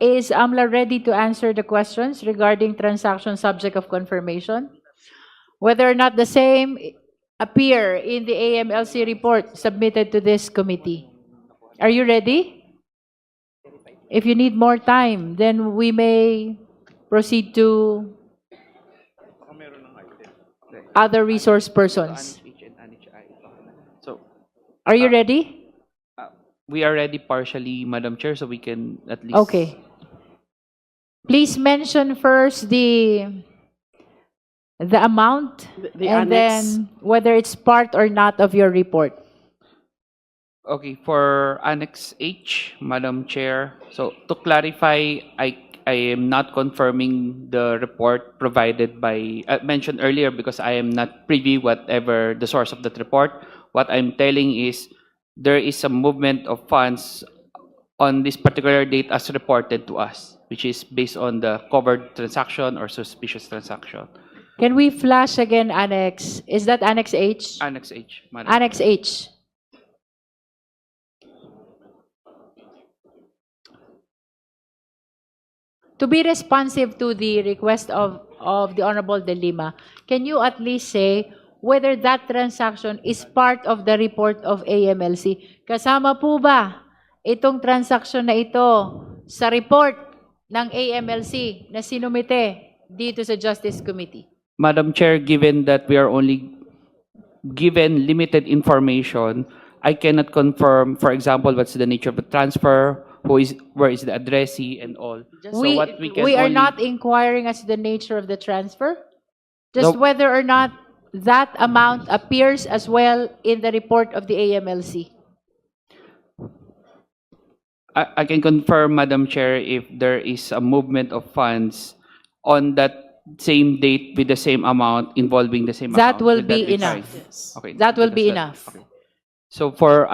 Is AMLA ready to answer the questions regarding transaction subject of confirmation? Whether or not the same appear in the AMLC report submitted to this committee. Are you ready? If you need more time, then we may proceed to other resource persons. So, Are you ready? we are ready partially, Madam Chair, so we can at least... Okay. Please mention first the amount The and annex. then whether it's part or not of your report. Okay, for Annex H, Madam Chair, so to clarify, I am not confirming the report provided by, mentioned earlier because I am not privy whatever the source of that report. What I'm telling is there is a movement of funds on this particular date as reported to us, which is based on the covered transaction or suspicious transaction. Can we flash again Annex? Is that Annex H? Annex H, Madam Annex Chair. H. To be responsive to the request of the Honorable De Lima, can you at least say whether that transaction is part of the report of AMLC? Kasama po ba itong transaction na ito sa report ng AMLC na sinumite dito sa Justice Committee? Madam Chair, given that we are only given limited information, I cannot confirm, for example, what's the nature of the transfer, where is the addressee and all. So what we can are only... not inquiring as to the nature of the transfer, just No. whether or not that amount appears as well in the report of the AMLC. I can confirm, Madam Chair, if there is a movement of funds on that same date with the same amount involving the same That amount. will Will be be enough. fine? Yes. Okay. That will be That's enough. Okay. So for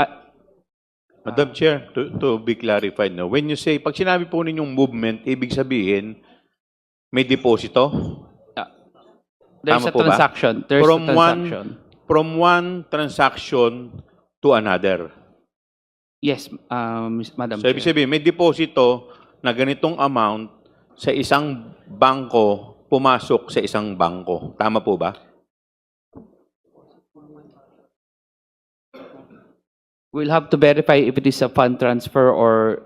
Madam Chair, to be clarified, no? When you say, pag sinabi po ninyong movement, ibig sabihin, may deposito? there's Tama a po ba? transaction. There's a transaction. From one transaction to another. Yes, Madam So, ibig Chair. sabihin, may deposito na ganitong amount sa isang bangko, pumasok sa isang bangko. Tama po ba? We'll have to verify if it is a fund transfer or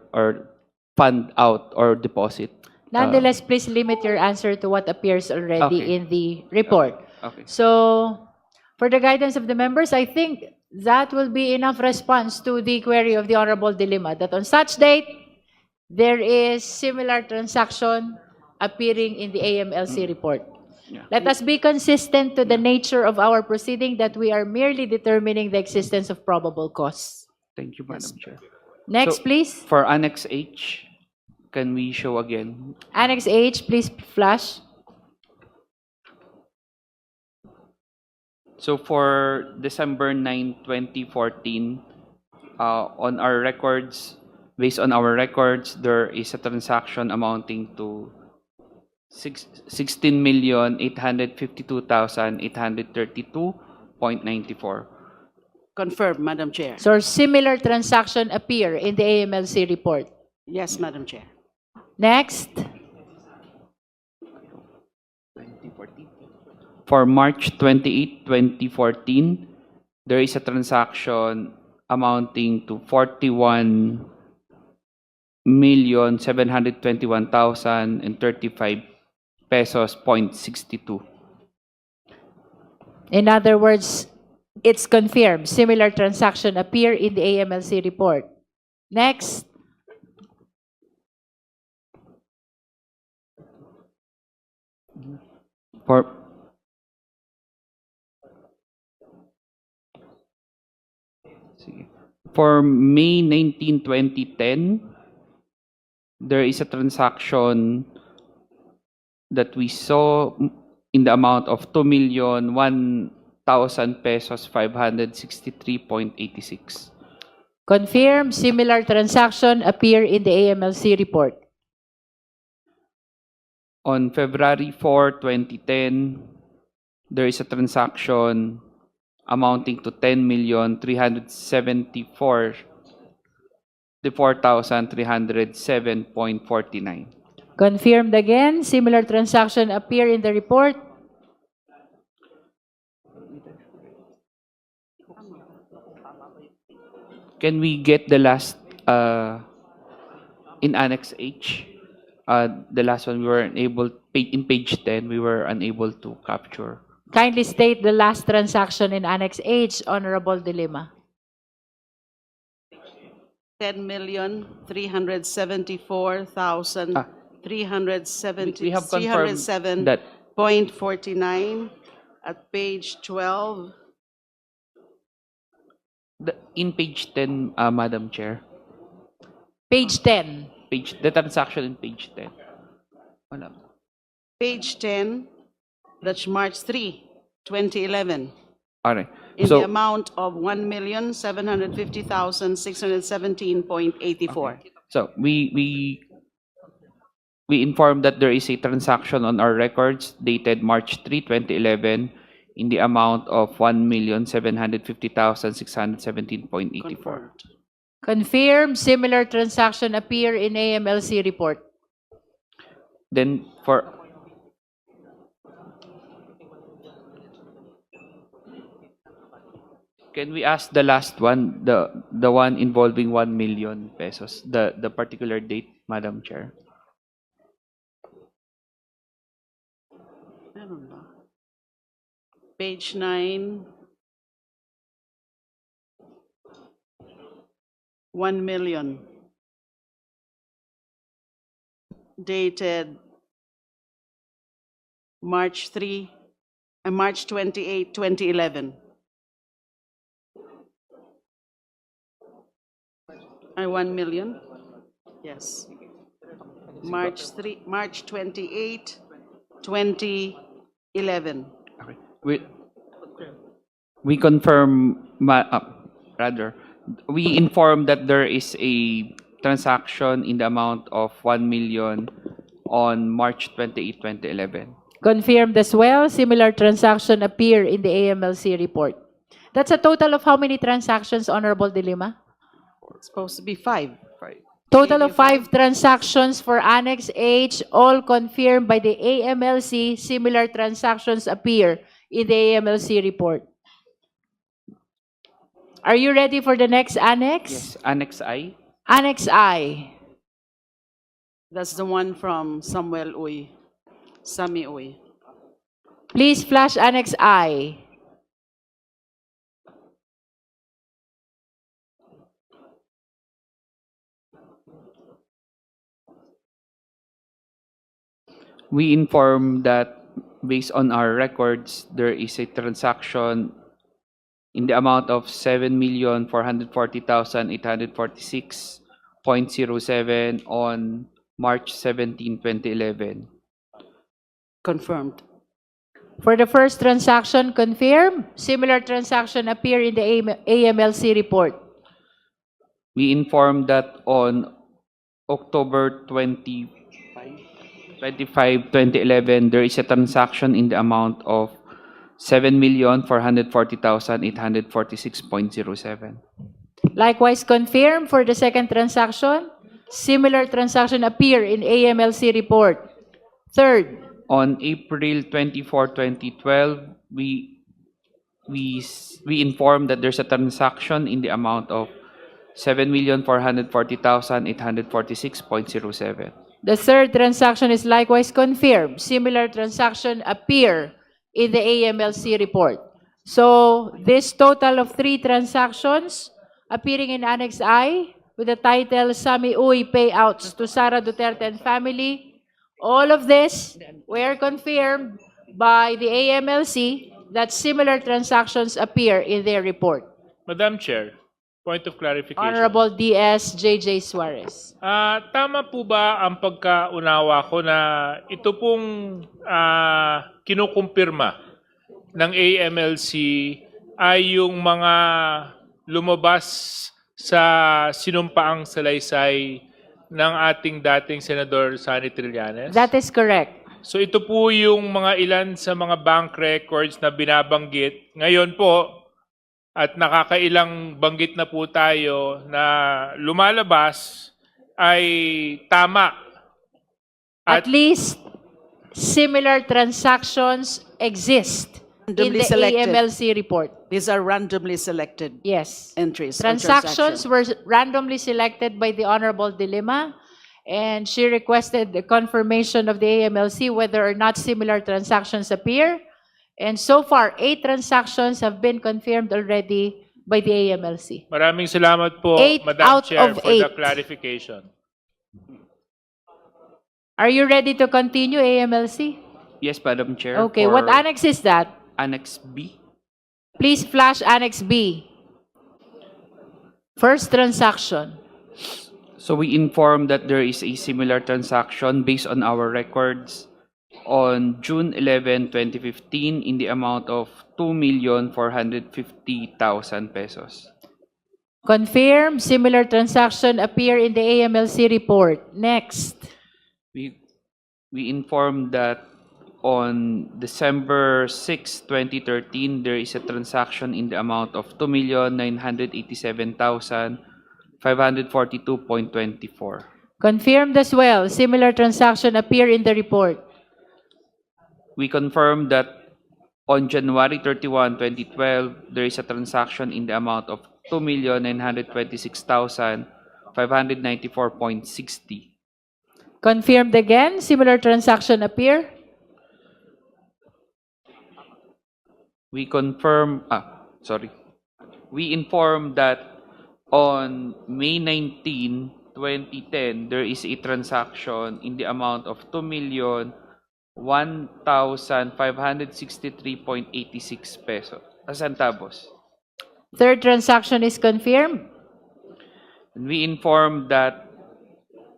fund out or deposit. Nonetheless, please limit your answer to what appears already Okay. in the report. Okay. So, for the guidance of the members, I think that will be enough response to the query of the Honorable De Lima, that on such date, there is similar transaction appearing in the AMLC report. Yeah. Let us be consistent to the nature of our proceeding, that we are merely determining the existence of probable cause. Thank you, Madam Chair. Next, So, please. For Annex H, can we show again? Annex H, please flash. So for December 9, 2014, on our records, based on our records, there is a transaction amounting to 16,852,832.94. Confirm, Madam Chair. So, similar transaction appear in the AMLC report. Yes, Madam Chair. Next. For March 28, 2014, there is a transaction amounting to 41,721,035 pesos, 0.62. In other words, it's confirmed. Similar transaction appear in the AMLC report. Next. For May 19, 2010, there is a transaction that we saw in the amount of 2,001,000 pesos, 563.86. Confirm. Similar transaction appear in the AMLC report. On February 4, 2010, there is a transaction amounting to 10,374,000 54,307.49. Confirmed again, similar transaction appear in the report. Can we get the last in Annex H? The last one we were unable, in page 10, we were unable to capture. Kindly state the last transaction in Annex H, Honorable De Lima. 10,374,370 We have confirmed that 307.49 at page 12. in page 10, Madam Chair, Page 10. the transaction in page 10. Wala. Page 10, that's March 3, 2011, Alright. in the So, amount of 1,750,617.84. so we informed that there is a transaction on our records dated March 3, 2011 in the amount of 1,750,617.84. Confirmed. Confirmed, similar transaction appear in AMLC report. Then can we ask the last one, the one involving 1 million pesos, the particular date, Madam Chair? Meron ba? Page 9, 1 million. Dated March 28, 2011. 1 million? Yes. March 28, 2011. Okay. We confirm, rather, we inform that there is a transaction in the amount of 1 million on March 28, 2011. Confirmed as well, similar transaction appear in the AMLC report. That's a total of how many transactions, Honorable De Lima? It's supposed to be 5. Total of 5 transactions for Annex H, all confirmed by the AMLC. Similar transactions appear in the AMLC report. Are you ready for the next annex? Yes, Annex I. Annex I. That's the one from Samuel Uy. Sami Uy. Please flash Annex I. We inform that based on our records, there is a transaction in the amount of 7,440,846.07 on March 17, 2011. Confirmed. For the first transaction, confirmed. Similar transaction appear in the AMLC report. We inform that on October 25, 2011, there is a transaction in the amount of 7,440,846.07. Likewise confirmed for the second transaction. Similar transaction appear in AMLC report. Third, On April 24, 2012, we informed that there's a transaction in the amount of 7,440,846.07. the third transaction is likewise confirmed. Similar transaction appear in the AMLC report. So this total of 3 transactions appearing in Annex I with the title Sami Uy Payouts to Sara Duterte and Family. All of this were confirmed by the AMLC that similar transactions appear in their report. Madam Chair, point of clarification. Honorable DS J.J. Suarez. Tama po ba ang pagkaunawa ko na ito pong kinukumpirma ng AMLC ay yung mga lumabas sa sinumpaang salaysay ng ating dating Senador Sonny Trillanes? That is correct. So ito po yung mga ilan sa mga bank records na binabanggit. Ngayon po, at nakakailang banggit na po tayo na lumalabas ay tama. At least similar transactions exist in Randomly the selected. AMLC report. These are randomly selected Yes. entries. or Transactions were randomly selected by the Honorable De Lima, and she requested the confirmation of the AMLC whether or not similar transactions appear. And so far, 8 transactions have been confirmed already by the AMLC. Maraming salamat po, 8 Madam out Chair, of for the 8. clarification. Are you ready to continue, AMLC? Yes, Madam Chair. Okay, for what annex is that? Annex B. Please flash Annex B. First transaction. So we inform that there is a similar transaction based on our records on June 11, 2015 in the amount of 2,450,000 pesos. Confirm similar transaction appear in the AMLC report. Next. We inform that on December 6, 2013, there is a transaction in the amount of 2,987,542.24. Confirmed as well. Similar transaction appear in the report. We confirm that on January 31, 2012, there is a transaction in the amount of 2,926,594.60. Confirmed again. Similar transaction appear. We inform that on May 19, 2010, there is a transaction in the amount of 2,001,563.86 pesos. Centavos. Third transaction is confirmed. And we inform that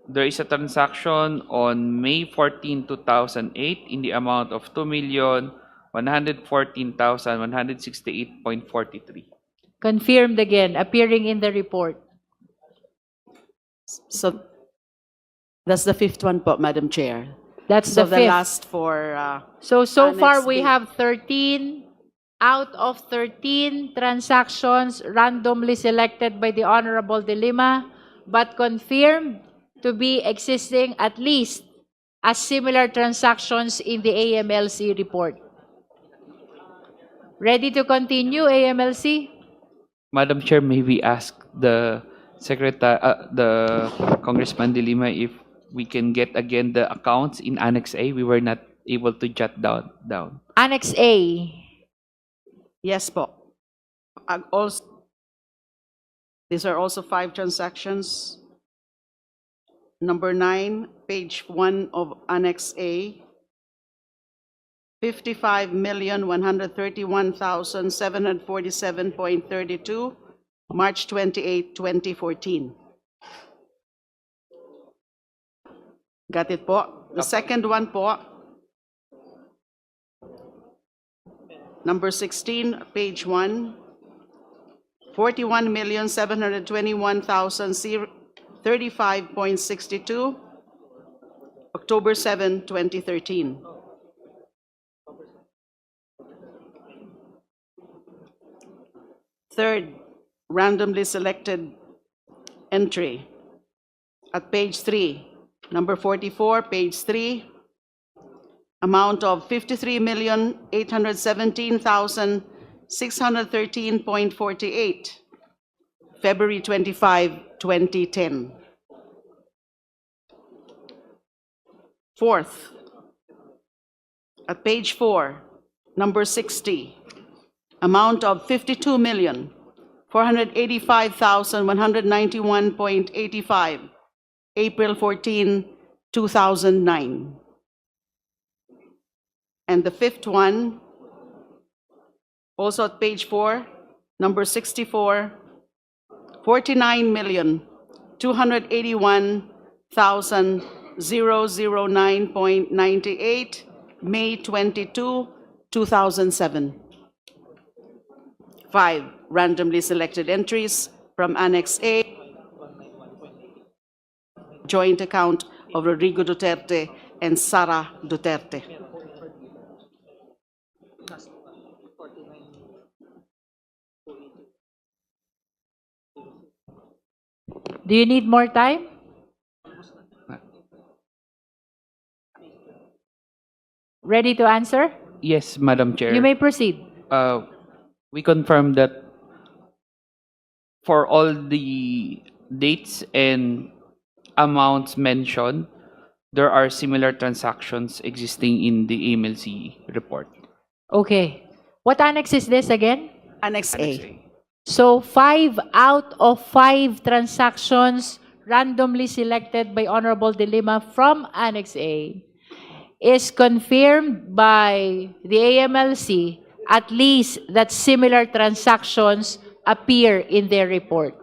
there is a transaction on May 14, 2008 in the amount of 2,114,168.43. Confirmed again. Appearing in the report. So that's the 5th one po, Madam Chair. That's So the the fifth. last for, So Annex far we B. have 13 out of 13 transactions randomly selected by the Honorable De Lima, but confirmed to be existing at least as similar transactions in the AMLC report. Ready to continue, AMLC? Madam Chair, may we ask the the Congressman De Lima if we can get again the accounts in Annex A? We were not able to jot down. Annex A. yes po. These are also 5 transactions. Number 9, page 1 of Annex A. 55,131,747.32, March 28, 2014. Got it po? The second one po, number 16, page 1, 41,721,035.62, October 7, 2013. Third, randomly selected entry at page 3, number 44, page 3, amount of 53,817,613.48, February 25, 2010. Fourth, at page 4, number 60, amount of 52,485,191.85, April 14, 2009. And the fifth one, also at page 4, number 64, 49,281,009.98, May 22, 2007. 5 randomly selected entries from Annex A, joint account of Rodrigo Duterte and Sara Duterte. Do you need more time? Ready to answer? Yes, Madam Chair. You may proceed. We confirm that for all the dates and amounts mentioned, there are similar transactions existing in the AMLC report. Okay. What annex is this again? Annex Annex A. A. So 5 out of 5 transactions randomly selected by Honorable De Lima from Annex A is confirmed by the AMLC, at least that similar transactions appear in their report.